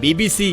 BBC,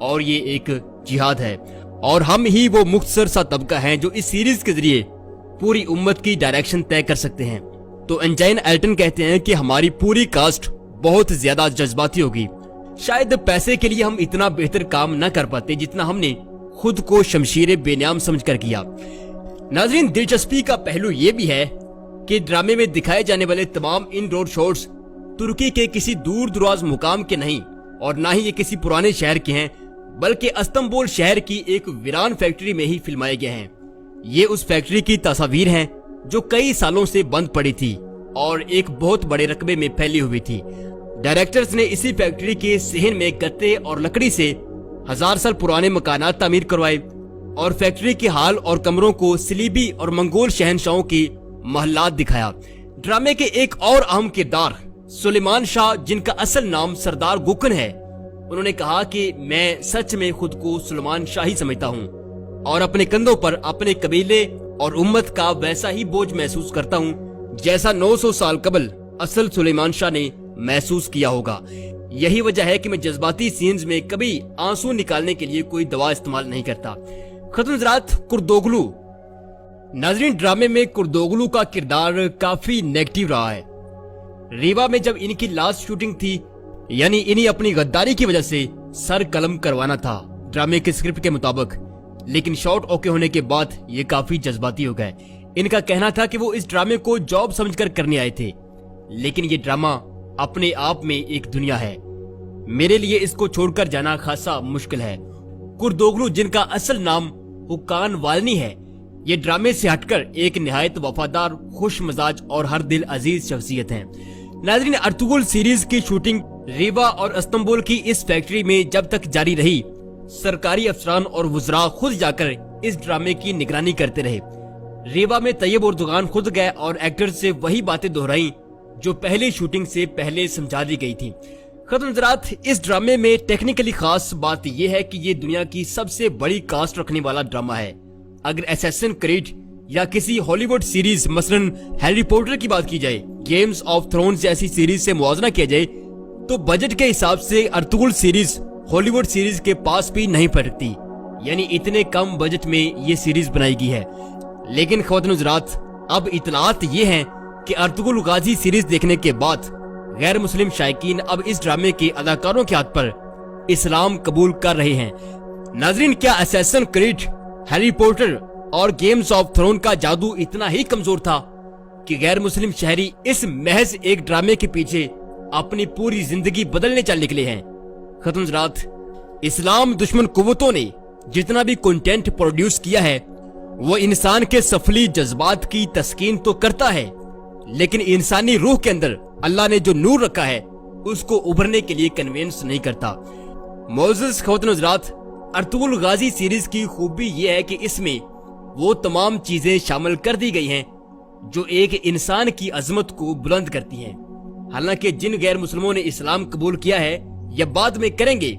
اور یہ ایک جہاد ہے اور ہم ہی وہ مختصر سا طبقہ ہیں جو اس سیریز کے ذریعے پوری امت کی ڈائریکشن طے کر سکتے ہیں۔ تو انجائن ایلٹن کہتے ہیں کہ ہماری پوری کاسٹ بہت زیادہ جذباتی ہوگی، شاید پیسے کے لیے ہم اتنا بہتر کام نہ کر پاتے جتنا ہم نے خود کو شمشیر بے نیام سمجھ کر کیا۔ ناظرین، دلچسپی کا پہلو یہ بھی ہے کہ ڈرامے میں دکھائے جانے والے تمام ان ڈور شاٹس ترکی کے کسی دور دراز مقام کے نہیں اور نہ ہی یہ کسی پرانے شہر کے ہیں، بلکہ استنبول شہر کی ایک ویران فیکٹری میں ہی فلمائے گئے ہیں۔ یہ اس فیکٹری کی تصاویر ہیں جو کئی سالوں سے بند پڑی تھی اور ایک بہت بڑے رقبے میں پھیلی ہوئی تھی۔ ڈائریکٹرز نے اسی فیکٹری کے صحن میں گتے اور لکڑی سے 1000 سال پرانے مکانات تعمیر کروائے اور فیکٹری کے ہال اور کمروں کو صلیبی اور منگول شہنشاہوں کی محلات دکھایا۔ ڈرامے کے ایک اور اہم کردار سلیمان شاہ، جن کا اصل نام سردار گوکن ہے، انہوں نے کہا کہ میں سچ میں خود کو سلیمان شاہ ہی سمجھتا ہوں اور اپنے کندھوں پر اپنے قبیلے اور امت کا ویسا ہی بوجھ محسوس کرتا ہوں جیسا 900 سال قبل اصل سلیمان شاہ نے محسوس کیا ہوگا۔ یہی وجہ ہے کہ میں جذباتی سینز میں کبھی آنسو نکالنے کے لیے کوئی دوا استعمال نہیں کرتا۔ ختم نظرات، کردوغلو۔ ناظرین، ڈرامے میں کردوغلو کا کردار کافی نیگیٹو رہا ہے۔ ریوا میں جب ان کی لاسٹ شوٹنگ تھی، یعنی انہیں اپنی غداری کی وجہ سے سر قلم کروانا تھا ڈرامے کے اسکرپٹ کے مطابق، لیکن شاٹ اوکے ہونے کے بعد یہ کافی جذباتی ہو گئے۔ ان کا کہنا تھا کہ وہ اس ڈرامے کو جاب سمجھ کر کرنے آئے تھے، لیکن یہ ڈرامہ اپنے آپ میں ایک دنیا ہے، میرے لیے اس کو چھوڑ کر جانا خاصا مشکل ہے۔ کردوغلو، جن کا اصل نام حکان والنی ہے، یہ ڈرامے سے ہٹ کر ایک نہایت وفادار، خوش مزاج اور ہر دل عزیز شخصیت ہیں۔ ناظرین، ارطغرل سیریز کی شوٹنگ ریوا اور استنبول کی اس فیکٹری میں جب تک جاری رہی، سرکاری افسران اور وزراء خود جا کر اس ڈرامے کی نگرانی کرتے رہے۔ ریوا میں طیب اردگان خود گئے اور ایکٹر سے وہی باتیں دہرائیں جو پہلی شوٹنگ سے پہلے سمجھا دی گئی تھی۔ ختم نظرات، اس ڈرامے میں ٹیکنیکلی خاص بات یہ ہے کہ یہ دنیا کی سب سے بڑی کاسٹ رکھنے والا ڈرامہ ہے۔ اگر اسیسن کریڈ یا کسی ہالی ووڈ سیریز مثلاً ہیری پوٹر کی بات کی جائے، گیمز آف تھرونز جیسی سیریز سے موازنہ کیا جائے، تو بجٹ کے حساب سے ارطغرل سیریز ہالی ووڈ سیریز کے پاس بھی نہیں پھٹکتی، یعنی اتنے کم بجٹ میں یہ سیریز بنائی گئی ہے۔ لیکن خواتین حضرات، اب اطلاعات یہ ہیں کہ ارطغرل غازی سیریز دیکھنے کے بعد غیر مسلم شائقین اب اس ڈرامے کے اداکاروں کے ہاتھ پر اسلام قبول کر رہے ہیں۔ ناظرین، کیا اسیسن کریڈ، ہیری پوٹر اور گیمز آف تھرون کا جادو اتنا ہی کمزور تھا کہ غیر مسلم شہری اس محض ایک ڈرامے کے پیچھے اپنی پوری زندگی بدلنے چل نکلے ہیں؟ ختم حضرات، اسلام دشمن قوتوں نے جتنا بھی کنٹینٹ پروڈیوس کیا ہے وہ انسان کے سفلی جذبات کی تسکین تو کرتا ہے، لیکن انسانی روح کے اندر اللہ نے جو نور رکھا ہے اس کو ابھرنے کے لیے کنوینس نہیں کرتا۔ معزز خواتین حضرات، ارطغرل غازی سیریز کی خوبی یہ ہے کہ اس میں وہ تمام چیزیں شامل کر دی گئی ہیں جو ایک انسان کی عظمت کو بلند کرتی ہیں۔ حالانکہ جن غیر مسلموں نے اسلام قبول کیا ہے یا بعد میں کریں گے،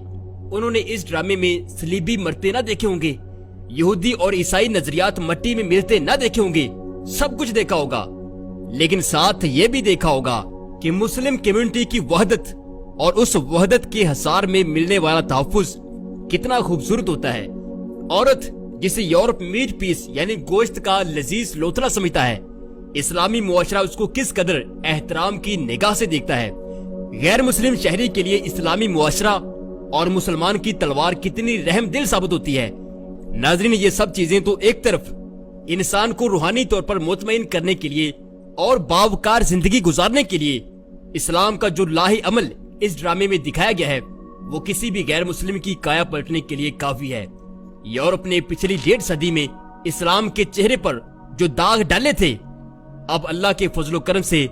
انہوں نے اس ڈرامے میں صلیبی مرتے نہ دیکھے ہوں گے، یہودی اور عیسائی نظریات مٹی میں ملتے نہ دیکھے ہوں گے، سب کچھ دیکھا ہوگا، لیکن ساتھ یہ بھی دیکھا ہوگا کہ مسلم کمیونٹی کی وحدت اور اس وحدت کے حصار میں ملنے والا تحفظ کتنا خوبصورت ہوتا ہے۔ عورت جسے یورپ میٹ پیس یعنی گوشت کا لذیذ لوتھڑا سمجھتا ہے، اسلامی معاشرہ اس کو کس قدر احترام کی نگاہ سے دیکھتا ہے۔ غیر مسلم شہری کے لیے اسلامی معاشرہ اور مسلمان کی تلوار کتنی رحم دل ثابت ہوتی ہے۔ ناظرین، یہ سب چیزیں تو ایک طرف انسان کو روحانی طور پر مطمئن کرنے کے لیے اور باوقار زندگی گزارنے کے لیے اسلام کا جو لاہی عمل اس ڈرامے میں دکھایا گیا ہے وہ کسی بھی غیر مسلم کی کایا پلٹنے کے لیے کافی ہے۔ یورپ نے پچھلی 1.5 صدی میں اسلام کے چہرے پر جو داغ ڈالے تھے، اب اللہ کے فضل و کرم سے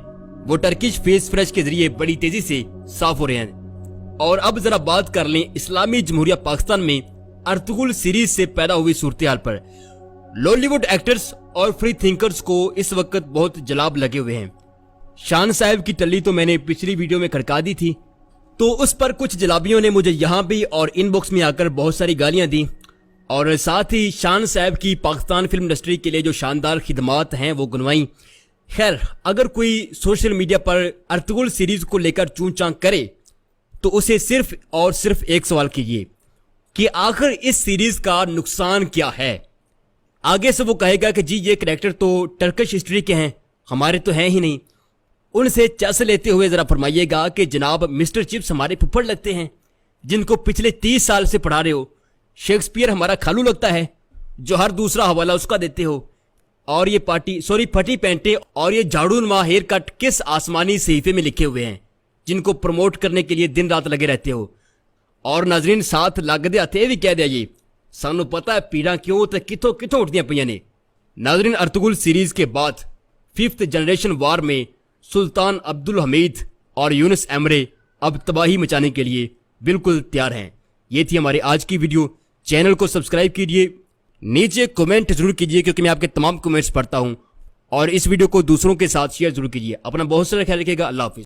وہ ٹرکش فیس فریش کے ذریعے بڑی تیزی سے صاف ہو رہے ہیں۔ اور اب ذرا بات کر لیں اسلامی جمہوریہ پاکستان میں ارطغرل سیریز سے پیدا ہوئی صورتحال پر۔ لالی ووڈ ایکٹرز اور فری تھنکرز کو اس وقت بہت جلاب لگے ہوئے ہیں۔ شان صاحب کی ٹلی تو میں نے پچھلی ویڈیو میں کھڑکا دی تھی، تو اس پر کچھ جلابیوں نے مجھے یہاں بھی اور ان باکس میں آ کر بہت ساری گالیاں دی، اور ساتھ ہی شان صاحب کی پاکستان فلم انڈسٹری کے لیے جو شاندار خدمات ہیں وہ گنوائیں۔ خیر، اگر کوئی سوشل میڈیا پر ارطغرل سیریز کو لے کر چون چاں کرے تو اسے صرف اور صرف ایک سوال کیجیے، کہ آخر اس سیریز کا نقصان کیا ہے۔ آگے سے وہ کہے گا کہ جی یہ کریکٹر تو ٹرکش ہسٹری کے ہیں، ہمارے تو ہیں ہی نہیں۔ ان سے چس لیتے ہوئے ذرا فرمائیے گا کہ جناب مسٹر چپس ہمارے پھپھڑ لگتے ہیں جن کو پچھلے 30 سال سے پڑھا رہے ہو، شیکسپیئر ہمارا کھالو لگتا ہے جو ہر دوسرا حوالہ اس کا دیتے ہو، اور یہ پھٹی پینٹیں اور یہ جھاڑو نما ہیئر کٹ کس آسمانی صحیفے میں لکھے ہوئے ہیں جن کو پروموٹ کرنے کے لیے دن رات لگے رہتے ہو۔ اور ناظرین ساتھ لگتے ہتھے بھی کہہ دیا جی سانو پتا ہے پیڑاں کیوں تے کتوں اٹھدیاں پیاں نے۔ ناظرین ارطغرل سیریز کے بعد 5th جنریشن وار میں سلطان عبد الحمید اور یونس ایمرے اب تباہی مچانے کے لیے بالکل تیار ہیں۔ یہ تھی ہماری آج کی ویڈیو، چینل کو سبسکرائب کیجئے، نیچے کومنٹ ضرور کیجئے کیونکہ میں آپ کے تمام کومنٹس پڑھتا ہوں، اور اس ویڈیو کو دوسروں کے ساتھ شیئر ضرور کیجئے۔ اپنا بہت سارا خیال رکھیے گا، اللہ حافظ۔